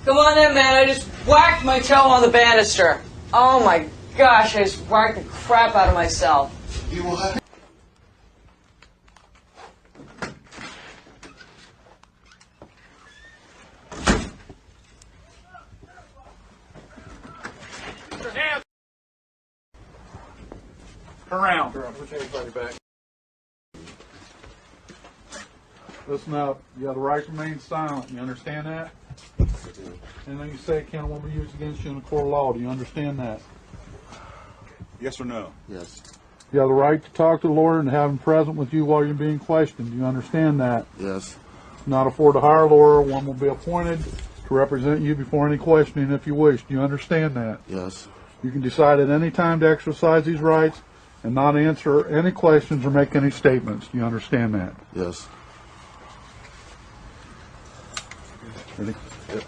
Come on in, man. I just whacked my toe on the banister. Oh my gosh, I just whacked the crap out of myself. You will have... Turn around. Put everybody back. Listen up. You have the right to remain silent. You understand that? Anything you say can't be used against you in a court of law. Do you understand that? Yes or no? Yes. You have the right to talk to the lawyer and have him present with you while you're being questioned. Do you understand that? Yes. Not afford to hire a lawyer. One will be appointed to represent you before any questioning if you wish. Do you understand that? Yes. You can decide at any time to exercise these rights and not answer any questions or make any statements. Do you understand that? Yes. Ready? Yep.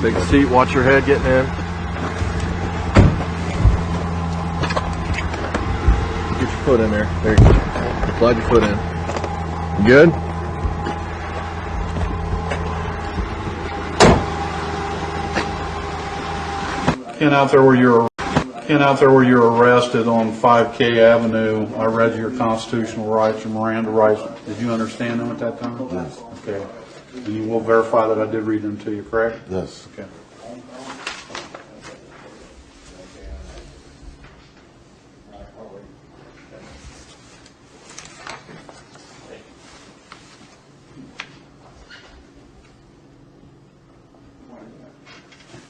Take a seat, watch your head getting in. Get your foot in there. There you go. Slide your foot in. You good? Ken, out there where you're arrested on 5K Avenue, I read your constitutional rights, your Miranda rights. Did you understand them at that time? Yes. Okay. And you will verify that I did read them to you, correct? Yes. Okay.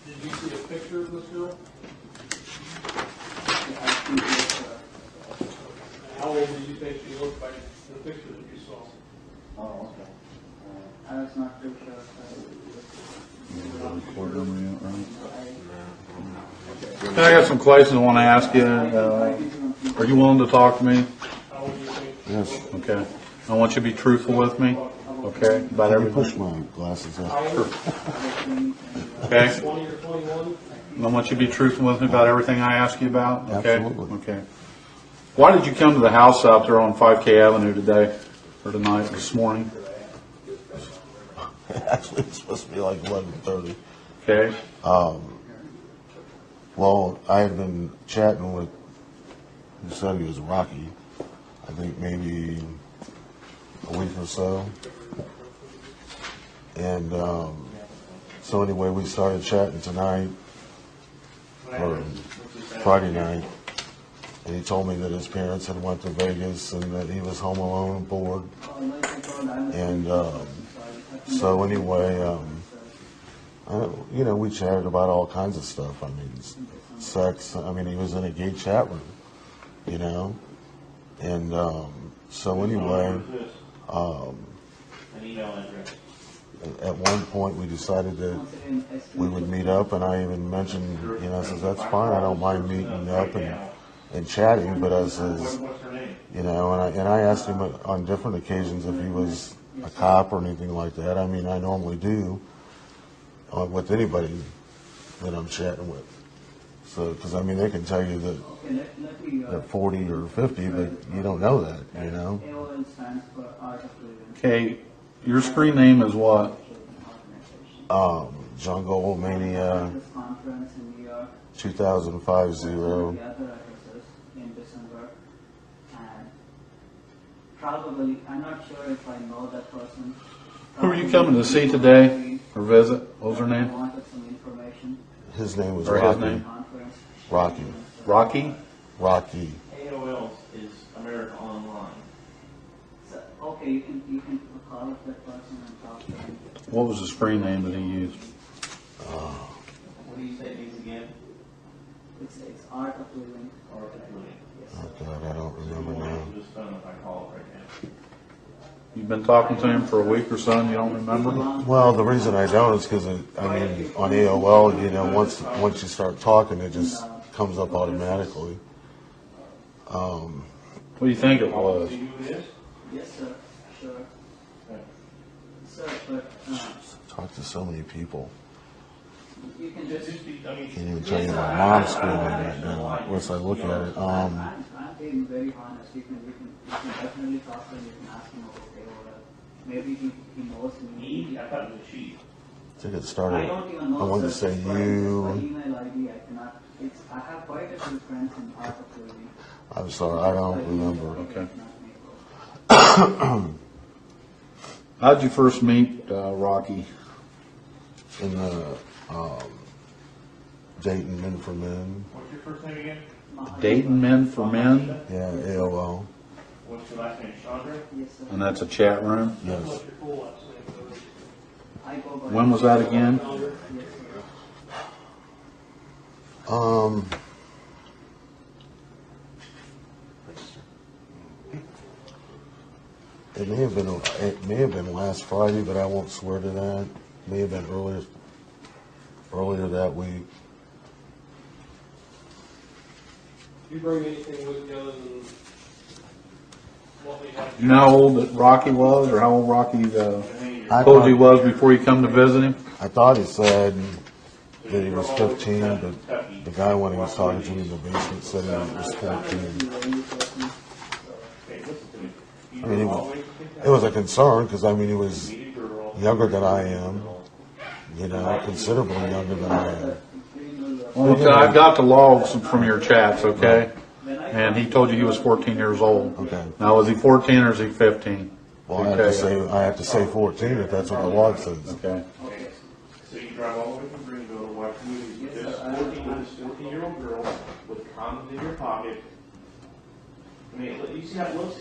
Did you see a picture of this girl? How old did you think she looked by the picture that you saw? Oh, okay. I was not too sure. I got some questions I want to ask you. Are you willing to talk to me? Yes. Okay. I want you to be truthful with me. Okay. About Let me everything. push my glasses up. Okay. I want you to be truthful with me about everything I ask you about. Okay. Absolutely. Okay. Why did you come to the house out there on 5K Avenue today, or tonight, this morning? Actually, it's supposed to be like 11:30. Okay. Well, I had been chatting with, who said he was Rockie, I think maybe a week or so. And so anyway, we started chatting tonight, or Friday night, and he told me that his parents had went to Vegas and that he was home alone, bored. And so anyway, we chatted about all kinds of stuff. I mean, sex. I mean, he was in a gay chat room, And so anyway, at one point we decided that we would meet up, and I even mentioned, I says, that's fine. I don't mind meeting up and chatting, but I says, and I asked him on different occasions if he was a cop or anything like that. I mean, I normally do with anybody that I'm chatting with. So, because I mean, they can tell you that they're 40 or 50, but you don't know that, Okay. Your screen name is what? Jungle Mania 2050. Probably, I'm not sure if I know that person. Who are you coming to see today or visit? What was her name? I wanted some information. His name was Or his Rocky. name? Rocky. Rocky? Rocky. AOL is America Online. So, okay, you can call up that person and talk to him. What was the screen name that he used? What do you say it means again? It's Art of Living. Art of Living. Yes. Oh God, I don't remember now. Just phone if I call it right now. You've been talking to him for a week or so and you don't remember? Well, the reason I don't is because I mean, on AOL, once you start talking, it just comes up automatically. What do you think it was? Yes, sir. Sure. Sir, but Talk to so many people. you can just. Can't even tell you my mom's screaming right now. Once I look at it, I'm being very honest. You can definitely talk to him. You can ask him, okay, or maybe he knows me. I thought it was she. I think it started. I don't even know. I wanted to sir, say just by you. email ID, I cannot. I have quite a few friends in art of living. I'm sorry, I don't remember. Okay. How'd you first meet Rocky? In the Dayton Men for Men. What's your first name again? Dayton Men for Men, Yeah, AOL. What's your last name, Chandra? Yes, sir. and that's a chat room. Yes. I go by. When was that again? Yes, sir. It may have been last Friday, but I won't swear to that. May have been earlier that week. You bring anything with you other than what we have? You know how old that Rocky was, or how old Rocky I told thought- you was before you come to visit him? I thought he said that he was 15, but the guy when he was talking to me in the basement said he was 14. I mean, it was a concern because, I mean, he was younger than I am, you know, considerably younger than I am. Well, I've got the logs from your chats, okay? And he told you he was 14 years old. Okay. Now, was he 14 or is he 15? Well, I have to say 14 if that's what the log says. Okay. So you drive all the way from Greenville to watch movies with this 14-year-old girl with condoms in your pocket. I mean, you see how it looks?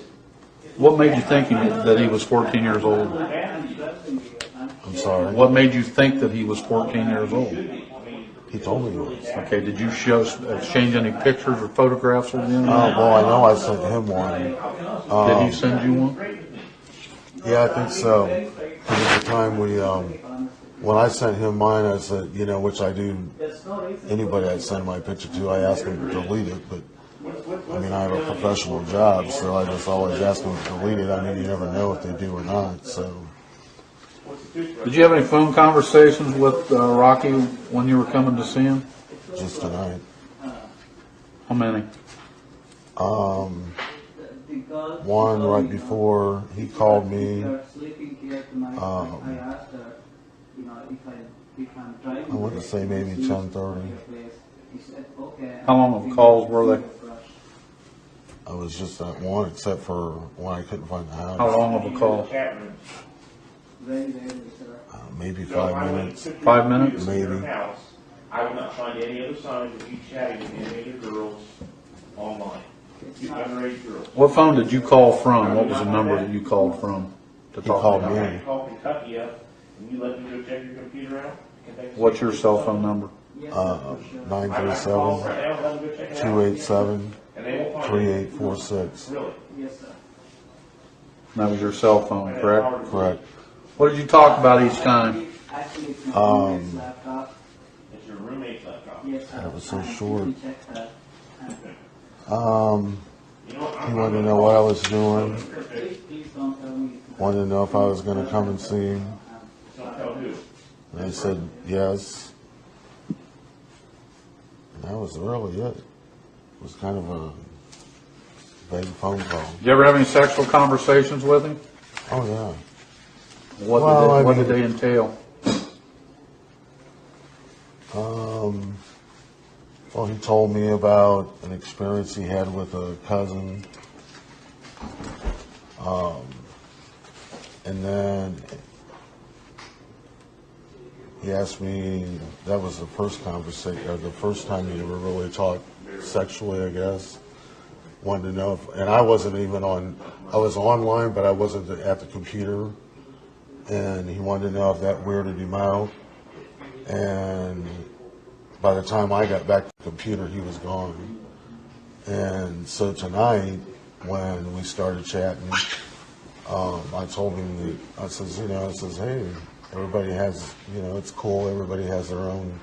What made you think that he was 14 years old? I'm sorry. What made you think that he was 14 years old? He told me he was. Okay, did you exchange any pictures or photographs with him? Well, I know I sent him one. Did he send you one? Yeah, I think so. 'Cause at the time when I sent him mine, I said, you know, which I do, anybody I send my picture to, I ask them to delete it, but I mean, I have a professional job, so I just always ask them to delete it. I mean, you never know if they do or not, so. Did you have any phone conversations with Rocky when you were coming to see him? Just tonight. How many? One right before he called me. I want to say maybe 10:30. How long of calls were they? I was just at one, except for when I couldn't find the house. How long of a call? Maybe 5 minutes. 5 minutes? Maybe. I would not find any other signs of you chatting with any other girls online. You underage girls. What phone did you call from? What was the number that you called from? To He talk called to me. him? You call Kentucky up and you let me go check your computer out. What's your cell phone number? 937-287-3846. Really? Yes, sir. That was your cell phone, correct? Correct. What did you talk about each time? Actually, it's my roommate's laptop. It's your roommate's laptop. Yes, sir. That was so You can short. check that. You know what? He wanted to know what I was doing. Please don't tell me. Wanted to know if I was going to come and see him. Don't tell who. And I said yes. And that was really it. It was kind of a vague phone call. Did you ever have any sexual conversations with him? Oh yeah. What did they entail? Well, he told me about an experience he had with a cousin. And then he asked me, that was the first conversation, or the first time he ever really talked sexually, I guess. Wanted to know if, and I wasn't even on, I was online, but I wasn't at the computer. And he wanted to know if that weirded him out. And by the time I got back to the computer, he was gone. And so tonight, when we started chatting, I told him that, I says, hey, everybody has, it's cool, everybody has their own,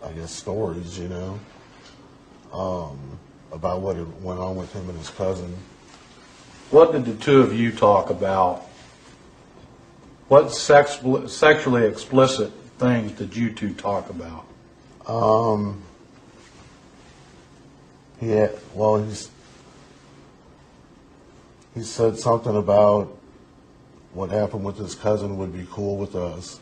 I guess, stories, about what went on with him and his cousin. What did the two of you talk about? What sexually explicit things did you two talk about? Yeah, well, he said something about what happened with his cousin would be cool with us.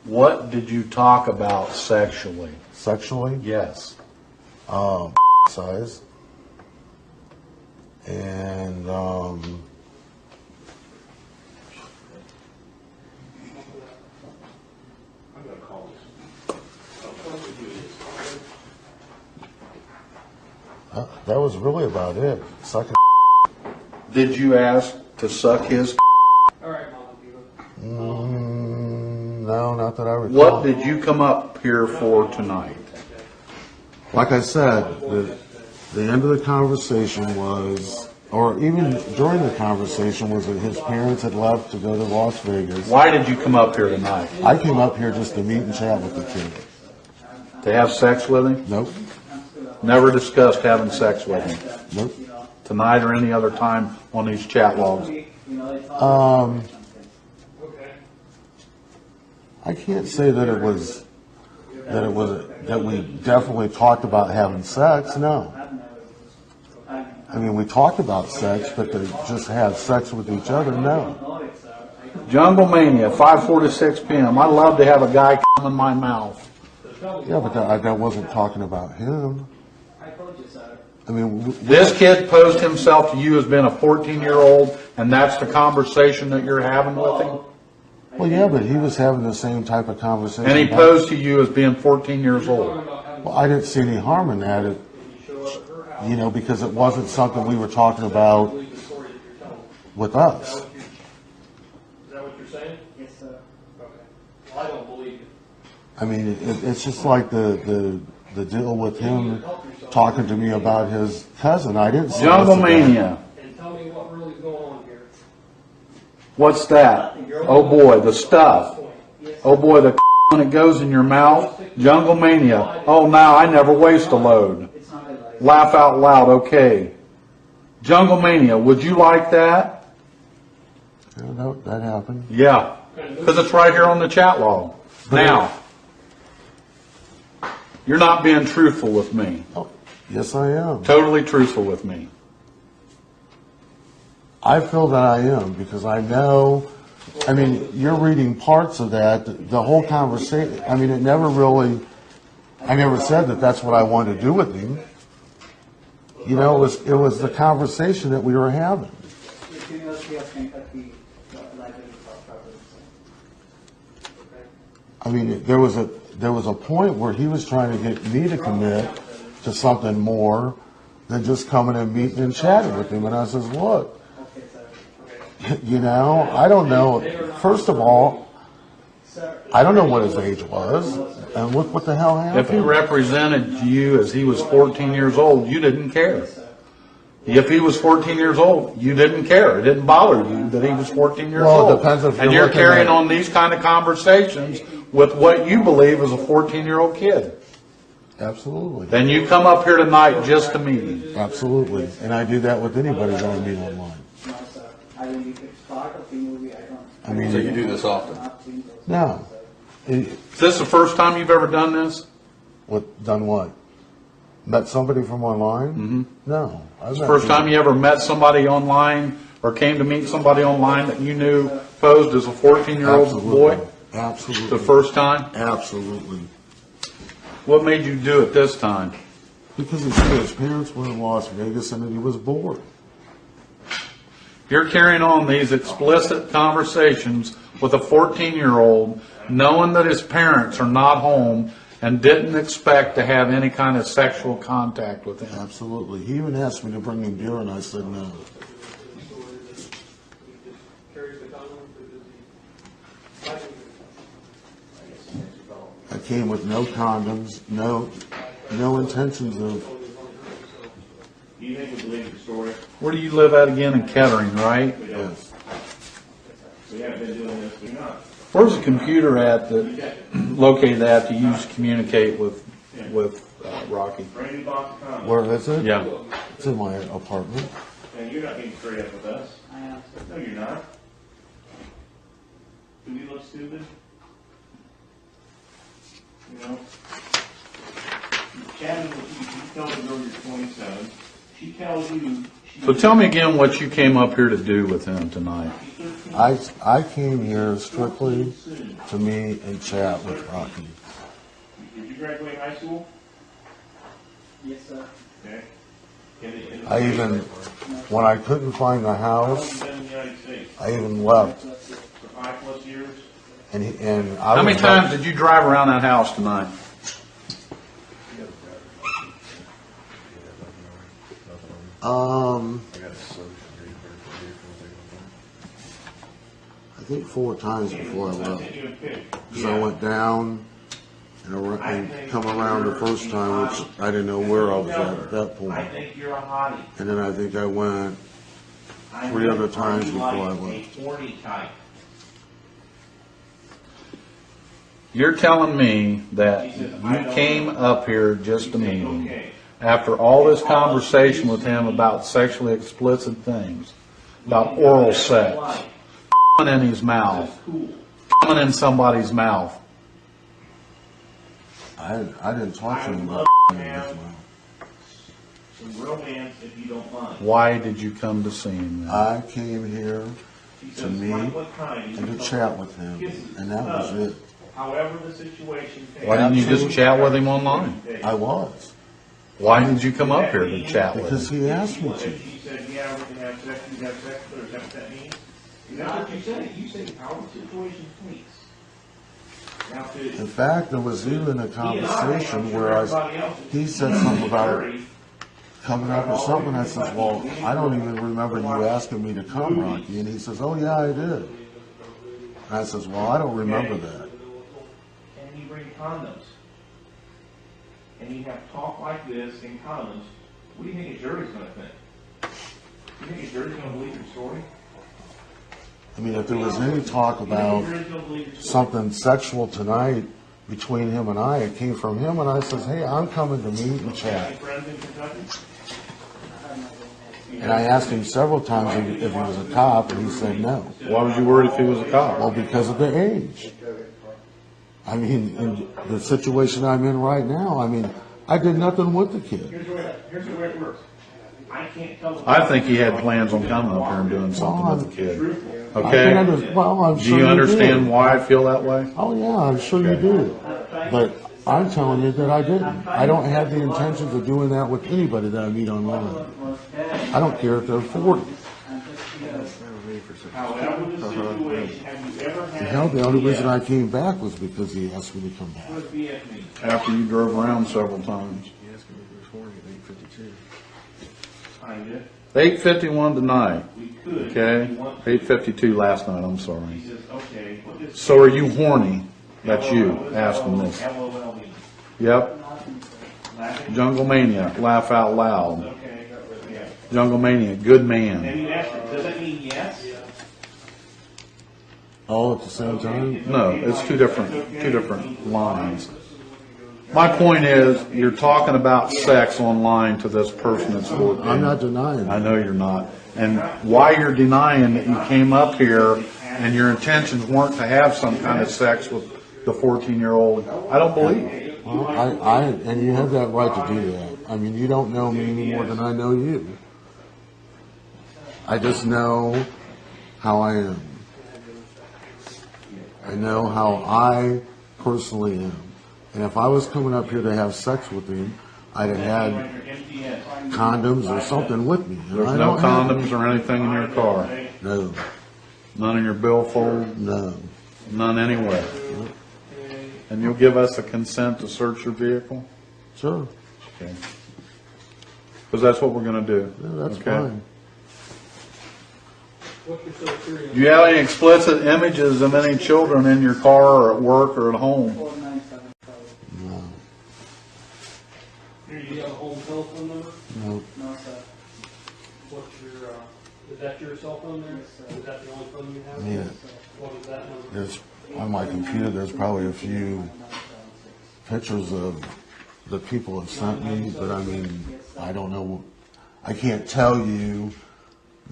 What did you talk about sexually? Sexually? Yes. Size. And, that was really about it. Sucking. Did you ask to suck his? All right, Mama. No, not that I recall. What did you come up here for tonight? Like I said, the end of the conversation was, or even during the conversation, was that his parents had left to go to Las Vegas. Why did you come up here tonight? I came up here just to meet and chat with the kid. To have sex with him? Nope. Never discussed having sex with him. Nope. Tonight or any other time on these chat logs? I can't say that we definitely talked about having sex. No. I mean, we talked about sex, but to just have sex with each other, no. Jungle Mania, 5:46 p.m. I'd love to have a guy come in my mouth. Yeah, but that wasn't talking about him. I mean, This kid posed himself to you as being a 14-year-old, and that's the conversation that you're having with him? well, yeah, but he was having the same type of conversation. And he posed to you as being 14 years old. Well, I didn't see any harm in that, because it wasn't something we were talking about with us. Is that what you're saying? Yes, sir. Okay. Well, I don't believe you. I mean, it's just like the deal with him talking to me about his cousin. I didn't see Jungle Mania. And tell me what really is going on here. What's that? Oh boy, the stuff. Oh boy, the when it goes in your mouth. Jungle Mania. Oh, now I never waste a load. Laugh out loud, okay. Jungle Mania, would you like that? Yeah, that happened. Yeah, because it's right here on the chat log. Now, you're not being truthful with me. Oh, yes, I am. Totally truthful with me. I feel that I am because I know. I mean, you're reading parts of that. The whole conversation. I mean, it never really. I never said that that's what I wanted to do with him. It was the conversation that we were having. University of Kentucky Library of Property. I mean, there was a point where he was trying to get me to commit to something more than just coming and meeting and chatting with him. And I says, look, I don't know. First of all, I don't know what his age was, and look what the hell happened. If he represented you as he was 14 years old, you didn't care. If he was 14 years old, you didn't care. It didn't bother you that he was 14 years Well, it old. depends if and you're you're looking carrying at- on these kind of conversations with what you believe is a 14-year-old kid. Absolutely. Then you come up here tonight just to meet him. Absolutely. And I do that with anybody that I meet online. No, sir. I mean, if it's part of the movie, I don't. I mean, So you do this often? Not seen those. No. Is this the first time you've ever done this? Done what? Met somebody from online? Mm-hmm. No. It's the first time you ever met somebody online or came to meet somebody online that you knew posed as a 14-year-old boy? Absolutely. The first time? Absolutely. What made you do it this time? Because he said his parents were in Las Vegas and that he was bored. You're carrying on these explicit conversations with a 14-year-old, knowing that his parents are not home and didn't expect to have any kind of sexual contact with him. Absolutely. He even asked me to bring him beer and I said no. I came with no condoms, no intentions of. Do you think we believe the story? Where do you live at again? In Kettering, right? Yes. We haven't been doing this, we're not. Where's the computer at that located at to use to communicate with Rockie? Randy box of condoms. Where is it? Yeah. It's in my apartment. And you're not being straight up with us. No, you're not. Do we look stupid? You know? Chatting with you, you tell the girl you're 27. She tells you. So tell me again what you came up here to do with him tonight. I came here strictly to meet and chat with Rockie. Did you graduate high school? Yes, sir. Okay. I even, when I couldn't find the How long house, have you been in the United States? I even left. For 5+ years? And I How many was times did you drive around that house tonight? I think 4 times before I left. Because I went down and come around the first time, which I didn't know where I was at that I point. think you're a hottie. And then I think I went 3 other times before I left. A horny type. You're telling me that you came up here just to meet him after all this conversation with him about sexually explicit things, about oral sex, in his mouth, coming in somebody's mouth. I didn't talk to him about Some romance if you don't mind. Why did you come to see him then? I came here She to says, meet what kind? and to chat with him, and that was it. However the situation Why didn't you just chat with him online? I was. Why did you come up here to chat with Because him? he asked me to. She said, yeah, we can have sex, you have sex, but is that what that means? Is that what you said? You said how the situation tweaks. Now, In fact, there was even a conversation where he said something about coming up or something. I said, well, I don't even remember you asking me to come, Rockie. And he says, oh yeah, I did. And I says, well, I don't remember that. and you bring condoms, and you have talk like this in condoms, what do you think a jury's going to think? You think a jury's going to believe your story? I mean, if there was any talk about You think a jury's going to believe your story? something sexual tonight between him and I, it came from him, and I says, hey, I'm coming to meet and Any chat. friends in Kentucky? And I asked him several times if he was a cop, and he said no. Why was you worried if he was a cop? Well, because of the age. I mean, in the situation I'm in right now, I mean, I did nothing with the kid. Here's the way it works. I can't tell. I think he had plans on coming up here and doing something with the kid. I can Okay? well, I'm Do sure you understand do. why I feel that way? Oh yeah, I'm sure you do. But I'm telling you that I didn't. I don't have the intentions of doing that with anybody that I meet online. I don't care if they're 40. However the situation, have you ever had? Hell, the only reason I came back was because he asked me to come back. What does BS mean? After you drove around several times. Kinda. 8:51 tonight, We could. okay? if you want to. 8:52 last night, I'm sorry. He says, okay, what does So are you horny? That's you what does asking this. LOL mean? Yep. Laughing? Jungle Mania, laugh out loud. Okay, yeah. Jungle Mania, good And man. you asked her, does that mean yes? All at the same time? No, it's two different lines. My point is, you're talking about sex online to this person that's 14. I'm not denying I that. know you're not. And why you're denying that you came up here and your intentions weren't to have some kind of sex with the 14-year-old, I don't believe. Well, and you have that right to do that. I mean, you don't know me any more than I know you. I just know how I am. I know how I personally am. And if I was coming up here to have sex with him, I'd have had condoms or something with me. And There's I no don't have condoms or anything in your car. it. No, None in your billfold, no. none anywhere. And you'll give us a consent to search your vehicle? Sure, Okay. Because that's what we're going to do. yeah, that's Okay? fine. What's your social security? Do you have any explicit images of any children in your car or at work or at home? 4975. No, Do you have a home telephone number? no. No, sir. What's your, is that your cell phone there? Yes, sir. Is that the only phone you have? Yeah. What is that number? There's, on my computer, there's probably a few pictures of the people have sent me, but I mean, I don't know. I can't tell you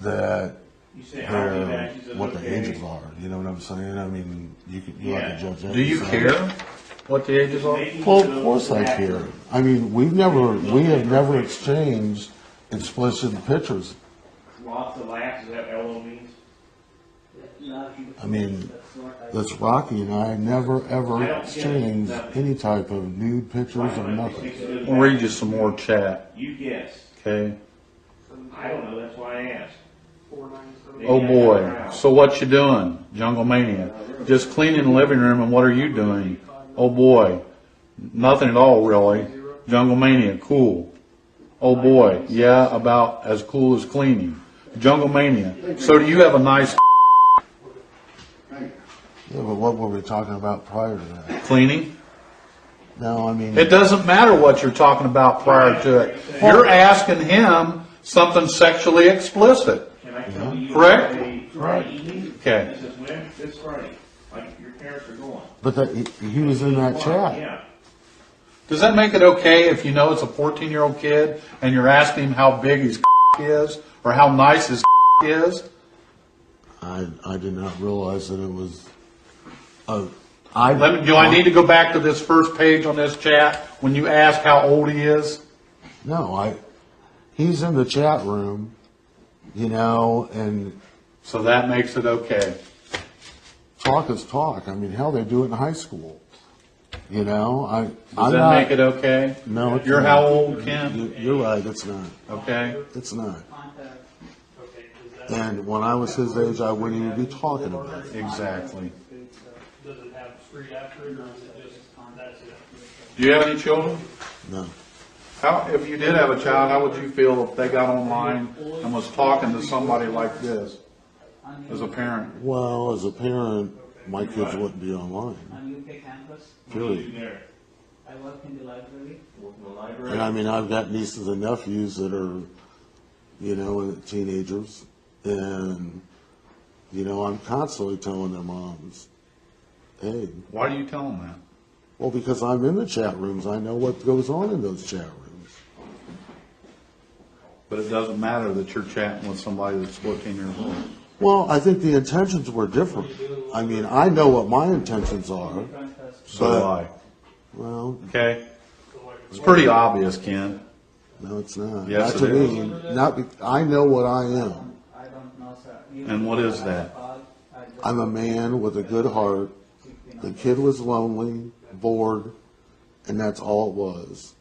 that You say hockey their, matches is what the okay. ages are. You know what I'm saying? I mean, you can you have to judge that. Do you yourself. care what the ages are? Well, of course I care. I mean, we have never exchanged explicit pictures. Lots of laughs, is that what LO means? I mean, that's Rockie and I never ever exchanged any type of nude pictures or nothing. We'll read you some more chat, You guess. okay? I don't know, that's why I asked. Oh boy, so what you doing, Jungle Mania? Just cleaning the living room, and what are you doing? Oh boy, nothing at all really. Jungle Mania, cool. Oh boy, yeah, about as cool as cleaning. Jungle Mania, so do you have a nice Yeah, but what were we talking about prior to that? cleaning? No, I mean, It doesn't matter what you're talking about prior to it. You're asking him something sexually explicit. Can I tell you? Correct? Friday evening? Okay. This is when? This Friday. Like your parents are going. but that, he was in that chat. Yeah. Does that make it okay if you know it's a 14-year-old kid and you're asking him how big his is or how nice his is? I did not realize that it was. Do I need to go back to this first page on this chat when you ask how old he is? No, he's in the chat room, you know, and So that makes it okay. talk is talk. I mean, hell, they do it in high school. You know, Does that make it okay? No, it's You're not. how old, Ken? You're right. It's not. Okay. It's not. And when I was his age, I wouldn't even be talking about it. Exactly. Does it have street after it, or is it just, that's it? Do you have any children? No. How, if you did have a child, how would you feel if they got online and was talking to somebody like this as a parent? Well, as a parent, my kids wouldn't be online. On UK campus, Period. There. I work in the library. Work in the library. And I mean, I've got nieces and nephews that are, you know, teenagers, and you know, I'm constantly telling their moms, "Hey, Why do you tell them that? well, because I'm in the chat rooms, I know what goes on in those chat rooms." But it doesn't matter that you're chatting with somebody that's 14 years old. Well, I think the intentions were different. I mean, I know what my intentions are. So do I. Well, Okay? It's pretty obvious, Ken. no, it's not. Yes, Not to it is. me. Not. I know what I am. I don't know, sir. And what is that? I'm a man with a good heart. The kid was lonely, bored, and that's all it was.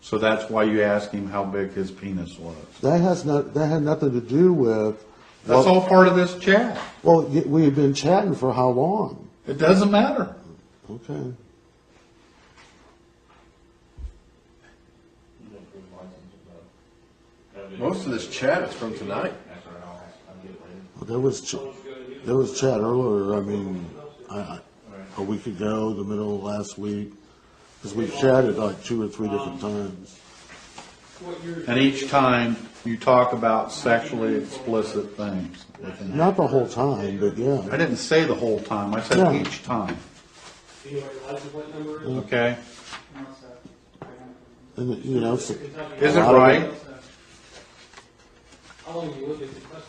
So that's why you asked him how big his penis was. That had nothing to do with. That's all part of this chat. Well, we had been chatting for how long? It doesn't matter. Okay. Most of this chat is from tonight. Well, there was chat earlier. I mean, a week ago, the middle of last week, because we chatted like 2 or 3 different times. And each time you talk about sexually explicit things. Not the whole time, but yeah. I didn't say the whole time. I said Yeah. each time. Do you know what your license plate number is? Okay? No, sir. And you know, Is it right? How long have you lived in Kentucky?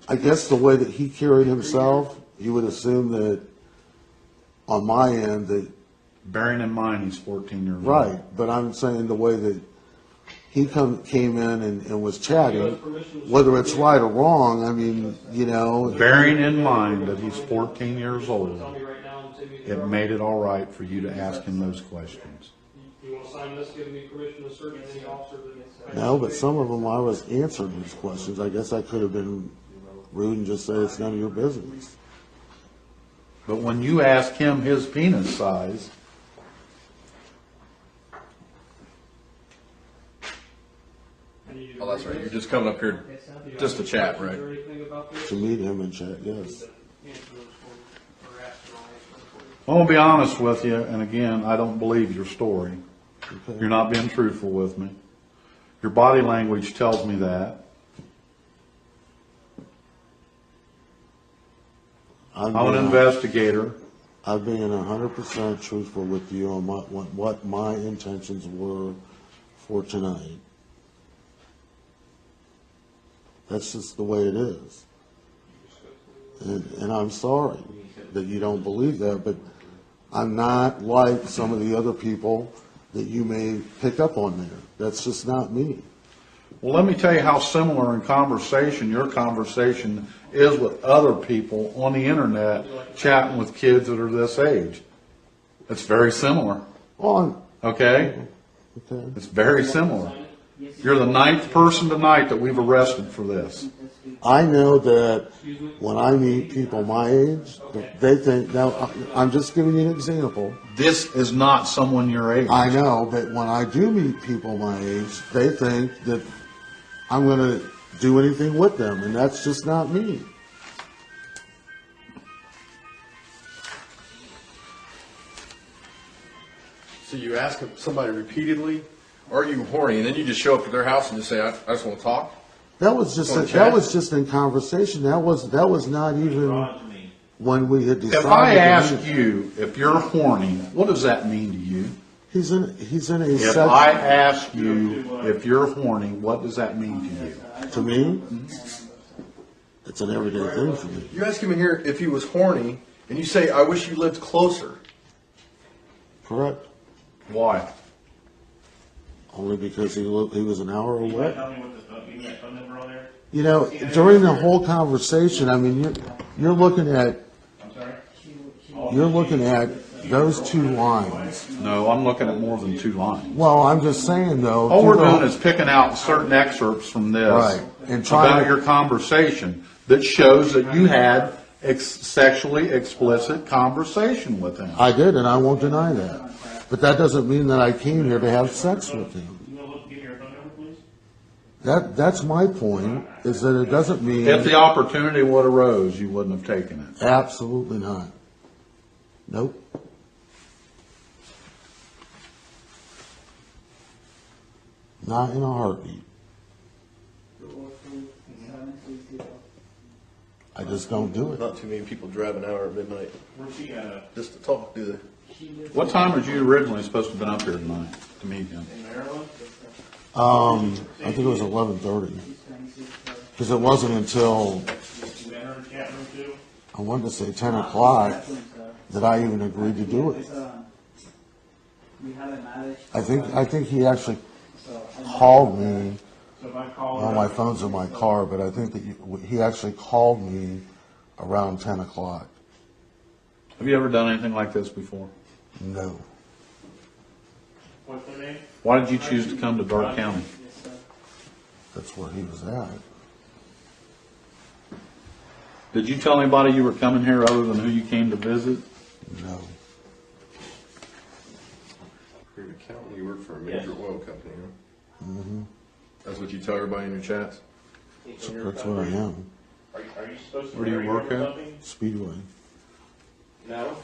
I guess the way that he carried himself, you would assume that on my end that Bearing in mind he's 14 years old. right, but I'm saying the way that he came in and was chatting, whether it's right or wrong, I mean, you know, Bearing in mind that he's 14 years old, Tell me right now and send me the it made it all right for you to ask him those questions. You want to sign this, giving me permission to search any officer that... no, but some of them I was answering these questions. I guess I could have been rude and just say it's none of your business. But when you ask him his penis size, Oh, that's right. You're just coming up here just to chat, right? Or anything about this? To meet him and chat, yes. Answer those for me, or ask for all these for you. I'm going to be honest with you, and again, I don't believe your story. Okay. You're not being truthful with me. Your body language tells me that. I'm an investigator. I've been 100% truthful with you on what my intentions were for tonight. That's just the way it is. And I'm sorry that you don't believe that, but I'm not like some of the other people that you may pick up on there. That's just not me. Well, let me tell you how similar in conversation your conversation is with other people on the internet chatting with kids that are this age. It's very similar. Well, Okay? okay. It's very similar. You're the 9th person tonight that we've arrested for this. I know that when I meet people my age, they think, now, I'm just giving you an example. This is not someone your age. I know, but when I do meet people my age, they think that I'm going to do anything with them, and that's just not me. So you ask somebody repeatedly, are you horny? And then you just show up at their house and just say, I just want to talk? That was just Want to that chat? was just in conversation. That was not even when we had decided. If I to ask meet. you if you're horny, what does that mean to you? He's in a If sex I ask you if you're horny, what does that mean to you? to me. It's an everyday thing for me. You ask him in here if he was horny, and you say, I wish you lived closer. Correct. Why? Only because he was an hour You away. tell me what give me that phone number on there? You know, during the whole conversation, I mean, you're looking at I'm sorry? those two lines. No, I'm looking at more than 2 lines. Well, I'm just saying though. All we're through the- doing is picking out certain excerpts from this Right. And trying about to- your conversation that shows that you had sexually explicit conversation with him. I did, and I won't deny that. But that doesn't mean that I came here to have sex with him. You want to give me your phone number, please? That's my point, is that it doesn't mean. If the opportunity would arose, you wouldn't have taken it. Absolutely not. Nope. Not in a heartbeat. I just don't do it. Not too many people drive an hour at midnight Where's he just to talk, do they? What time was you originally supposed to have been up here tonight to meet him? in Maryland? I think it was 11:30. Because it wasn't until, You enter the chat room too? I wanted to say 10 o'clock, that I even agreed to do it. We have a marriage. I think he actually called me. So if I call Well, my phone's in my car, but I think that he actually called me around 10 o'clock. Have you ever done anything like this before? No. what's their name? Why did you choose to come to Dark County? That's where he was at. Did you tell anybody you were coming here other than who you came to visit? No. You're an accountant, you work for a major oil company, huh? Mm-hmm. That's what you tell everybody in your chats? That's where I am. Are you supposed to Where do you marry work him or at? something? Speedway. No?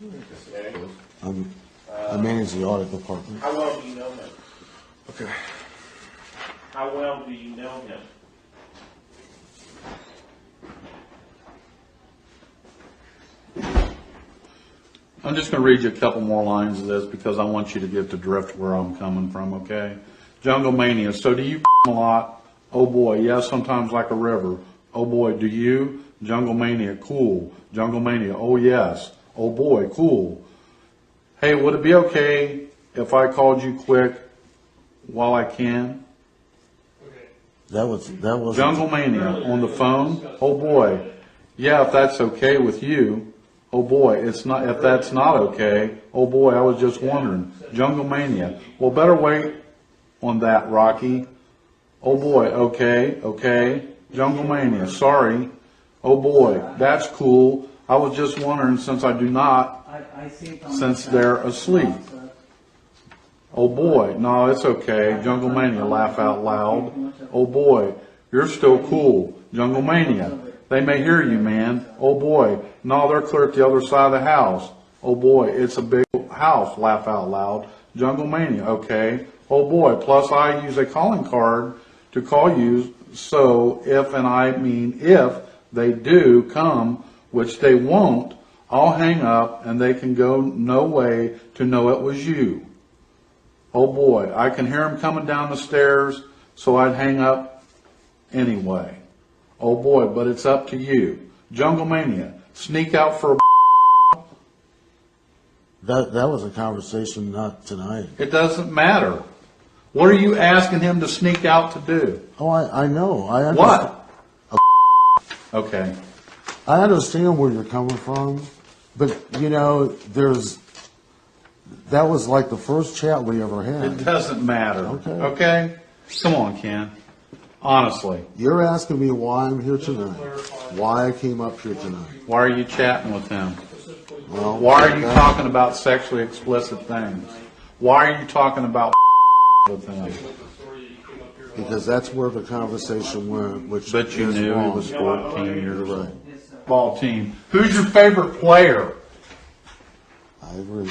Okay. I manage the audit department. How well do you know him? Okay. How well do you know him? I'm just going to read you a couple more lines of this because I want you to get the drift where I'm coming from, okay? Jungle Mania. So do you a lot? Oh boy, yes, sometimes like a river. Oh boy, do you? Jungle Mania, cool. Jungle Mania, oh yes. Oh boy, cool. Hey, would it be okay if I called you quick while I can? That was Jungle Mania on the phone. Oh boy, yeah, if that's okay with you. Oh boy, it's not. If that's not okay. Oh boy, I was just wondering. Jungle Mania. Well, better wait on that, Rockie. Oh boy, okay. Jungle Mania. Sorry. Oh boy, that's cool. I was just wondering since I do not, since they're asleep. Oh boy, no, it's okay. Jungle Mania, laugh out loud. Oh boy, you're still cool. Jungle Mania, they may hear you, man. Oh boy, no, they're clear at the other side of the house. Oh boy, it's a big house, laugh out loud. Jungle Mania, okay. Oh boy, plus I use a calling card to call you, so if, and I mean if, they do come, which they won't, I'll hang up and they can go no way to know it was you. Oh boy, I can hear him coming down the stairs, so I'd hang up anyway. Oh boy, but it's up to you. Jungle Mania, sneak out for a That was a conversation not tonight. It doesn't matter. What are you asking him to sneak out to do? Oh, I know. I understand. What? Okay. I understand where you're coming from, but you know, that was like the first chat we ever It had. doesn't matter. Okay. Okay? Come on, Ken. Honestly. You're asking me why I'm here tonight, why I came up here tonight. Why are you chatting with him? Well, Why are you talking about sexually explicit things? Why are you talking about with him? Because that's where the conversation went, which But you is knew wrong. he was 14 years You're old. right. Ball team. Who's your favorite player? I agree.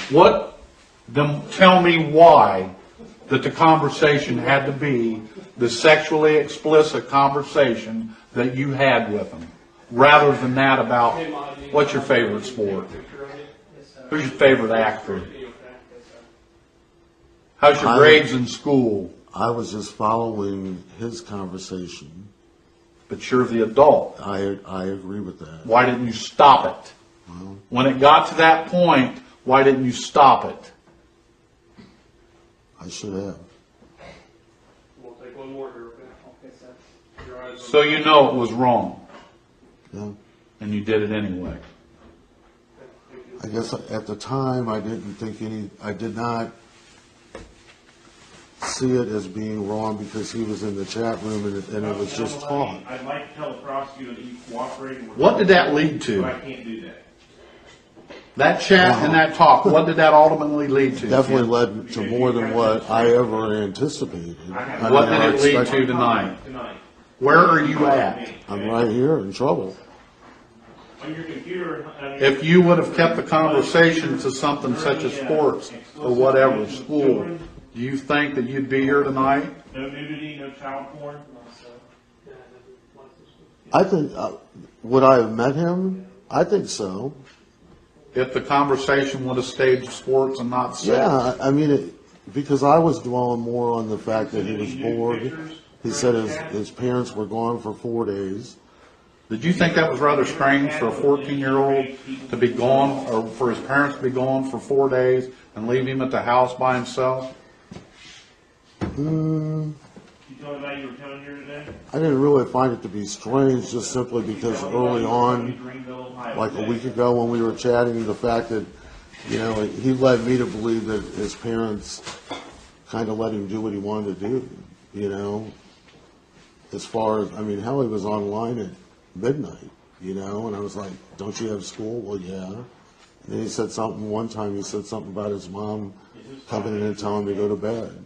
Tell me why that the conversation had to be the sexually explicit conversation that you had with him, rather than that about what's your favorite sport? Who's your favorite actor? How's your grades in school? I was just following his conversation. But you're the adult. I agree with that. Why didn't you stop it? When it got to that point, why didn't you stop it? I should have. We'll take one more here, okay? Your eyes So you know it was wrong, Yeah. and you did it anyway. I guess at the time I did not see it as being wrong because he was in the chat room and it was just talk. I'd like to tell the prosecutor that you cooperated with. What did that lead to? But I can't do that. That chat and that talk, what did that ultimately lead to? Definitely led to more than what I ever anticipated. What did it lead to tonight? Tonight. Where are you at? I'm right here in trouble. On your computer, If you would have kept the conversation to something such as sports or whatever, school, do you think that you'd be here tonight? no nudity, no child porn. I think, would I have met him? I think so. If the conversation would have stayed sports and not sex? Yeah, I mean, because I was dwelling more on the fact that he was bored. He said his parents were gone for 4 days. Did you think that was rather strange for a 14-year-old to be gone, or for his parents to be gone for 4 days and leave him at the house by himself? You told me about you were telling here today? I didn't really find it to be strange, just simply because early on, like a week ago when we were chatting, the fact that, you know, he led me to believe that his parents kind of let him do what he wanted to do, you know, as far as, I mean, hell, he was online at midnight, you know, and I was like, don't you have school? Well, yeah. And then he said something, one time he said something about his mom coming in and telling him to go to bed.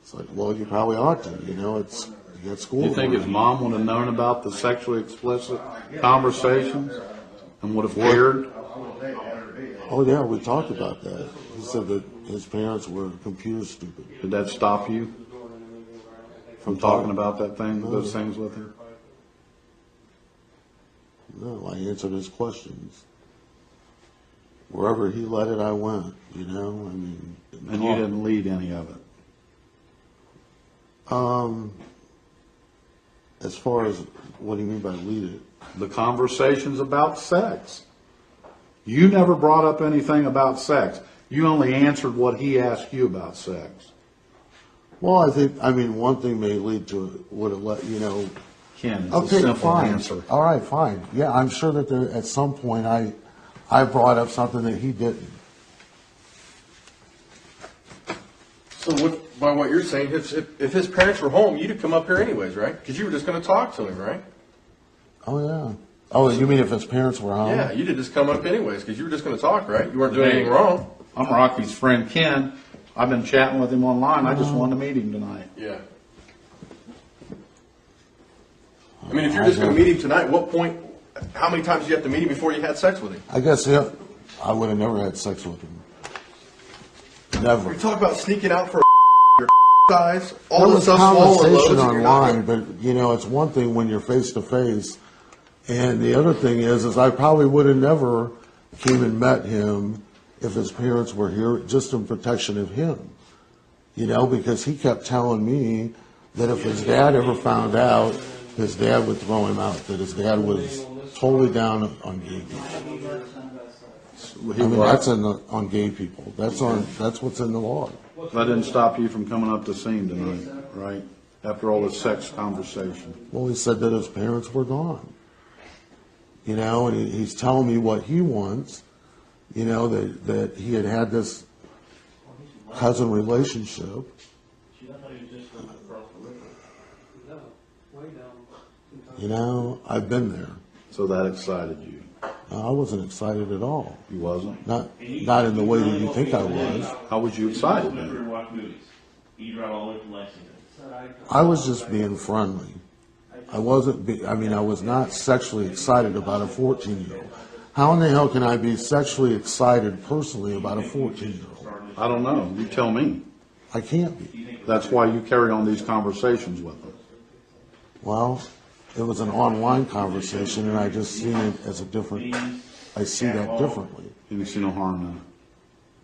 It's like, well, you probably ought to, you know, you got school. Do you think his mom would have known about the sexually explicit conversations and would have cared? Oh, yeah, we talked about that. He said that his parents were computer stupid. Did that stop you from talking about those things with her? No, I answered his questions. Wherever he led it, I went, you know, I mean. And you didn't lead any of it? As far as, what do you mean by lead it? The conversations about sex. You never brought up anything about sex. You only answered what he asked you about sex. Well, I mean, one thing may lead to it, would have let, you know. Ken, it's Okay, a simple fine. answer. All right, fine. Yeah, I'm sure that at some point I brought up something that he didn't. So by what you're saying, if his parents were home, you'd have come up here anyways, right? Because you were just going to talk to him, right? Oh, yeah. Oh, you mean if his parents were home? Yeah, you'd have just come up anyways because you were just going to talk, right? You weren't doing anything wrong. I'm Rockie's friend Ken. I've been chatting with him online. I just wanted to meet him tonight. Yeah. I mean, if you're just going to meet him tonight, what point, how many times did you have to meet him before you had sex with him? I guess, yeah, I would have never had sex with him. Never. You talk about sneaking out for your size, all There the was stuff swollen conversation loads, and you're not online, but you know, it's one thing when you're face to face, and the other thing is I probably would have never came and met him if his parents were here, just in protection of him. You know, because he kept telling me that if his dad ever found out, his dad would throw him out, that his dad was totally down on gay people. I mean, that's on gay people. That's what's in the law. That didn't stop you from coming up to see him tonight, right? After all this sex conversation. Well, he said that his parents were gone. You know, and he's telling me what he wants, you know, that he had this cousin relationship. You know, I've been there. So that excited you? I wasn't excited at all. You wasn't? Not in the way that you think I was. How was you excited then? I was just being friendly. I wasn't, I was not sexually excited about a 14-year-old. How in the hell can I be sexually excited personally about a 14-year-old? I don't know. You tell me. I can't be. That's why you carry on these conversations with them. Well, it was an online conversation, and I just seen it as a different, I see that differently. You didn't see no harm in it?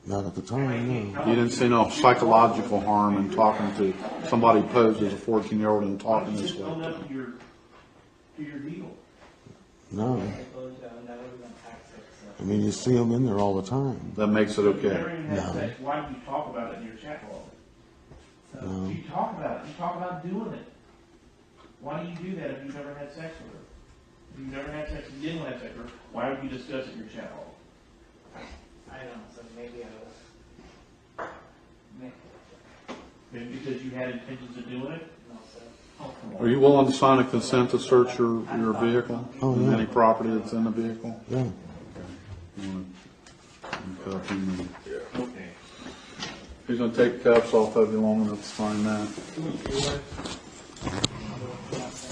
Not at the time, no. You didn't see no psychological harm in talking to somebody posed as a 14-year-old and talking this way? No. I mean, you see them in there all the time. That makes it okay? No. Why do you talk about it in your chat log? No. You talk about it. You talk about doing it. Why do you do that if you've never had sex with her? If you've never had sex and didn't have sex with her, why would you discuss it in your chat log? I don't know, so maybe I was. Maybe because you had intentions of doing it? No, sir. Oh, come on. Are you willing to sign a consent to search your vehicle? Oh, yeah. Any property that's in the vehicle? Yeah. You want to cuff him? Okay. He's going to take the cuffs off of you long enough to sign that.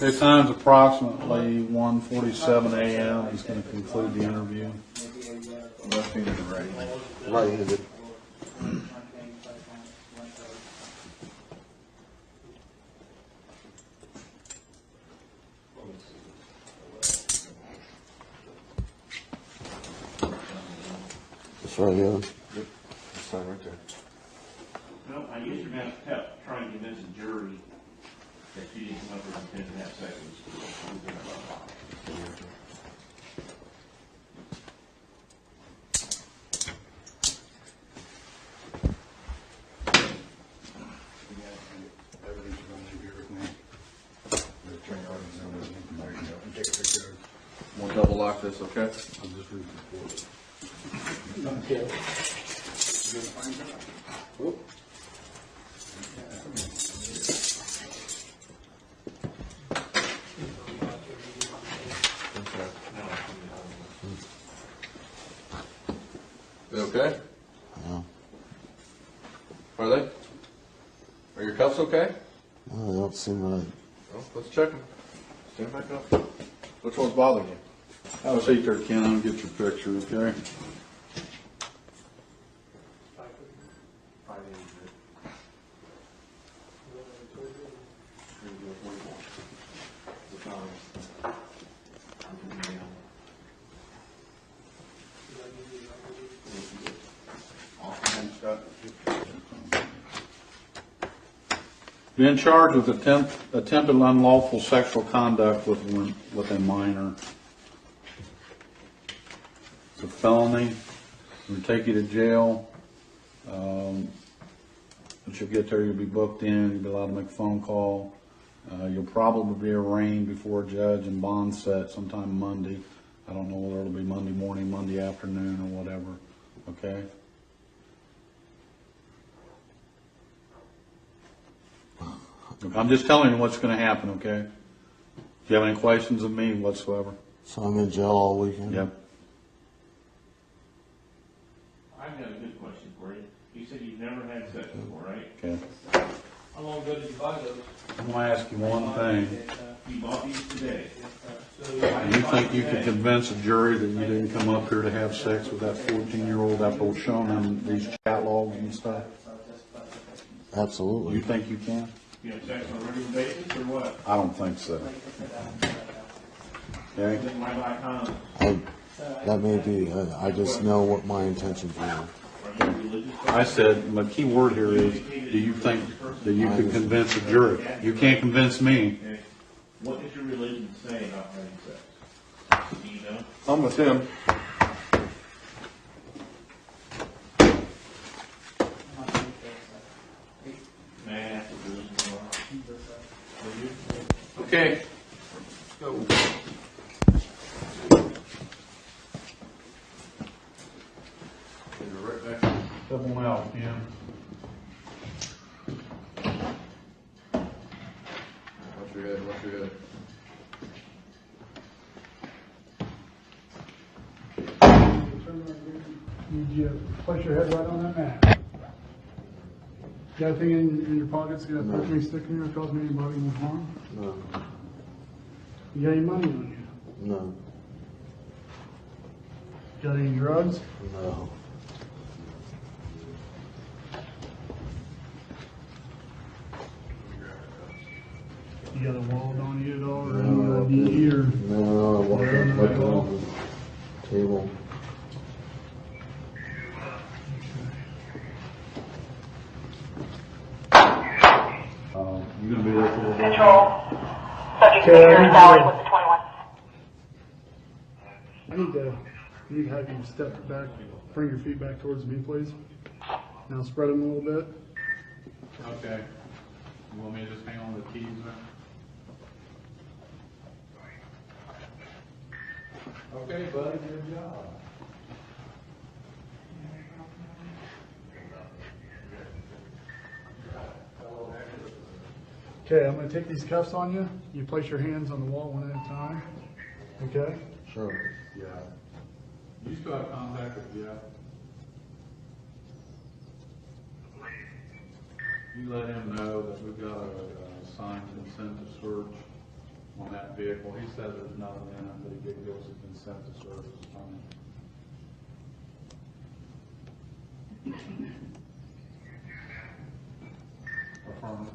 Okay, time's approximately 1:47 a.m. He's going to conclude the interview. Left-handed and right. Right-handed. That's right, yeah. Sign right there. Well, I guess you're going to have to try and convince a jury that you didn't come up with intent to have sex with school. We'll double lock this, okay? I'll just read the report. They okay? Yeah. Are they? Are your cuffs okay? No, they don't seem right. Well, let's check them. Stand back up. Which one's bothering you? Have a seat there, Ken. I'll get your picture, okay? Being charged with attempted unlawful sexual conduct with a minor. It's a felony. We'll take you to jail. Once you get there, you'll be booked in. You'll be allowed to make a phone call. You'll probably be arraigned before a judge and bond set sometime Monday. I don't know whether it'll be Monday morning, Monday afternoon, or whatever. Okay? I'm just telling you what's going to happen, okay? Do you have any questions of me whatsoever? So I'm in jail all weekend? Yep. I've got a good question for you. You said you've never had sex before, right? Okay. How long ago did you buy those? I'm going to ask you one thing. You bought these today. So You think you could convince a jury that you didn't come up here to have sex with that 14-year-old after showing them these chat logs and stuff? Absolutely. You think you can? You have sex on a regular basis or what? I don't think so. Okay? Then why buy condoms? That may be. I just know what my intentions were. Are you religious? I said, my key word here is, do you think that you could convince a jury? You can't convince me. Okay. What does your religion say about having sex? Do you know? I'm with him. May I ask what religion you are? Okay. Go. Right back. Double L, yeah. Watch your head, watch your head. Need you to place your head right on that mat. You got anything in your pockets? You got a pepperoni stick in here causing anybody any harm? No, You got any money on you? no, Got any drugs? no, You got a wallet on you at all, or No, any ID or? no, I walked up on the table. You gonna be there for a little bit? Control. Subject Okay, secure salary with the 21. I need to have you step back, bring your feet back towards me, please. Now spread them a little bit. Okay. You want me to just hang on to the keys there? Okay, buddy, good job. Okay, I'm gonna take these cuffs on you. You place your hands on the wall one at a time. Okay? Sure. Yeah. You still have contact with Jeff? You let him know that we've got a signed consent to search on that vehicle. He says there's nothing in it, but he did give us a consent to search. Affirmative.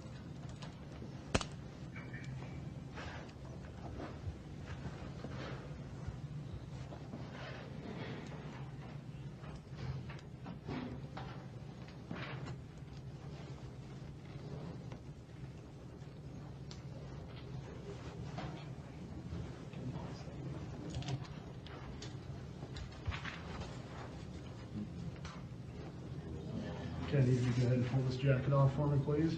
Okay, I need you to go ahead and pull this jacket off for me, please.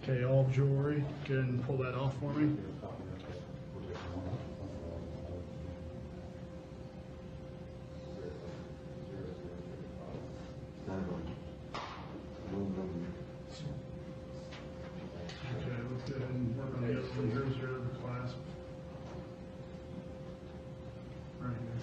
Okay, all jewelry, go ahead and pull that off for me. Okay, let's go ahead and work on the other one. Here's your other clasp. Right here.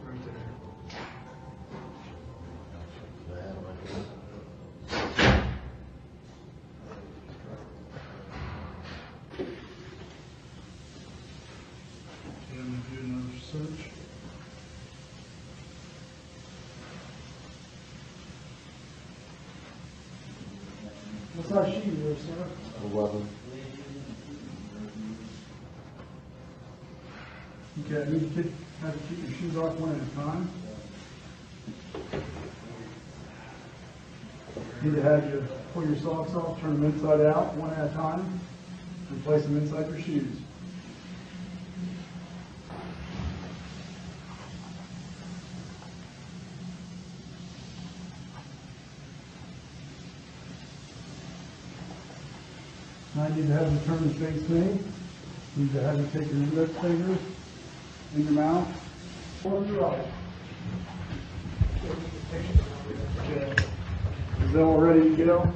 Right there. Okay, I'm gonna do another search. What's our sheet here, sir? 11. Okay, I need to have you keep your shoes off one at a time. Need to have you pull your socks off, turn them inside out one at a time, and place them inside your shoes. Now I need to have you turn and face me. Need to have you take your index fingers in your mouth. Or your right. Okay. Is that all ready to go?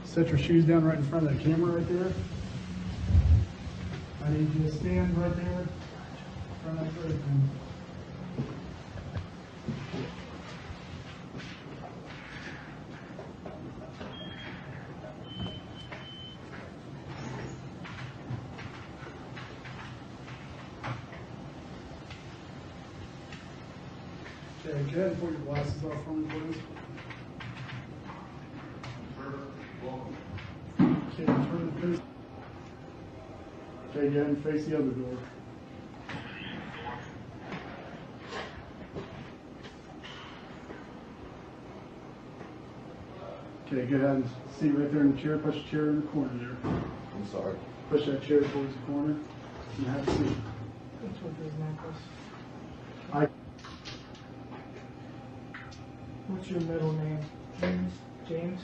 Set your shoes down right in front of the camera right there. I need you to stand right there. Front of everything. Okay, go ahead and put your glasses off for me, please. Okay, turn the face. Okay, go ahead and face the other door. Okay, go ahead and sit right there in the chair. Push the chair in the corner there. I'm sorry. Push that chair towards the corner and have a seat. What's with his necklace? What's your middle name? James. James?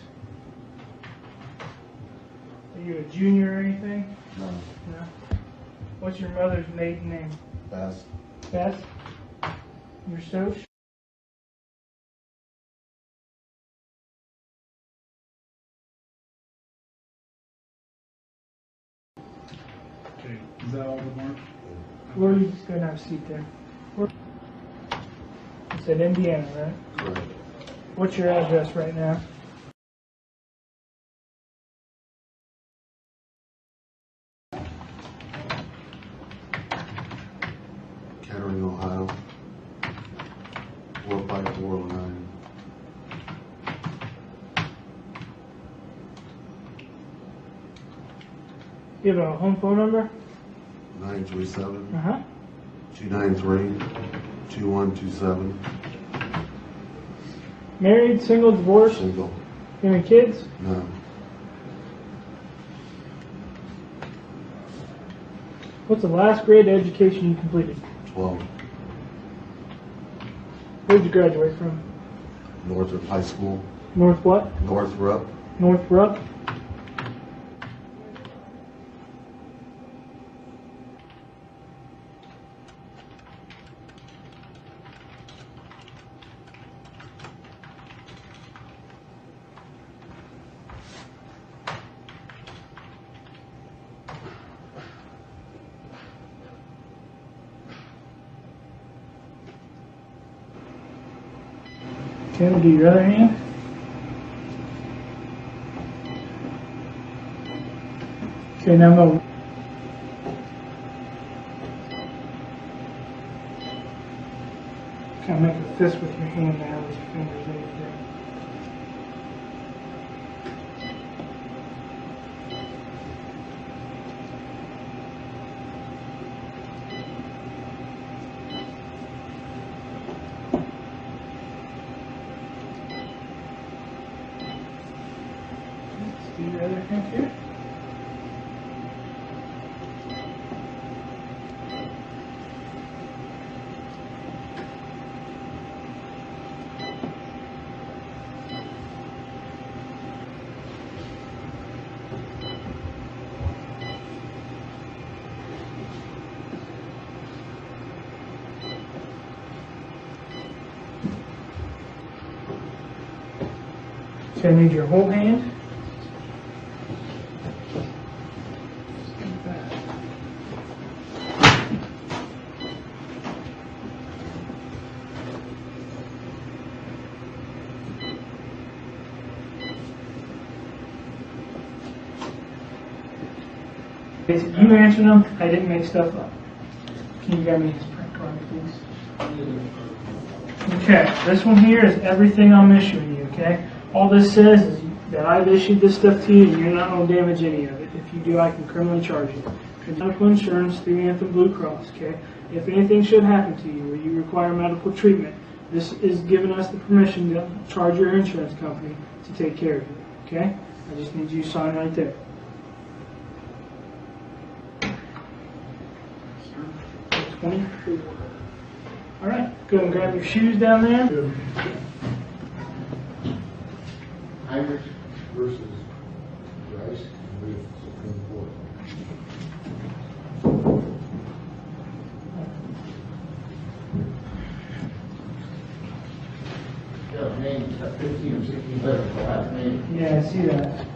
Are you a junior or anything? No. No. What's your mother's maiden name? Best. Beth? Your social? Okay, is that all the mark? Where are you just going to have a seat there? Where? You said Indiana, right? Correct. What's your address right now? Kettering, Ohio. 45409. You have a home phone number? 937 Uh-huh. 293 2127. Married, single, divorced? Single. Any kids? No. What's the last grade education you completed? 12. Where'd you graduate from? Northrop High School. North what? Northrop. Northbrook? Okay, we'll do your other hand. Okay, now I'm going to kind of make a fist with your hand now with your fingers over there. Let's do your other hand here. Okay, I need your whole hand. You answered them. I didn't make stuff up. Can you grab me his print card, please? Okay, this one here is everything I'm issuing you, okay? All this says is that I've issued this stuff to you and you're not going to damage any of it. If you do, I can criminally charge you. Medical insurance through Anthem Blue Cross, okay? If anything should happen to you or you require medical treatment, this is giving us the permission to charge your insurance company to take care of you, okay? I just need you to sign right there. 24. All right, go ahead and grab your shoes down there. Heinrich versus Rice with Supreme Court. Yeah, names 15 or 16 letters for last name. Yeah, I see that.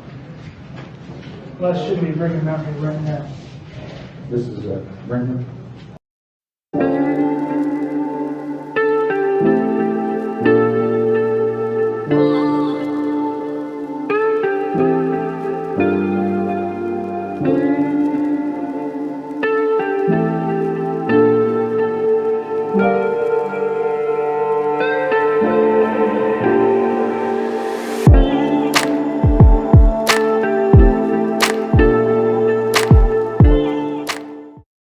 Les should be bringing that right now. This is Brinkman.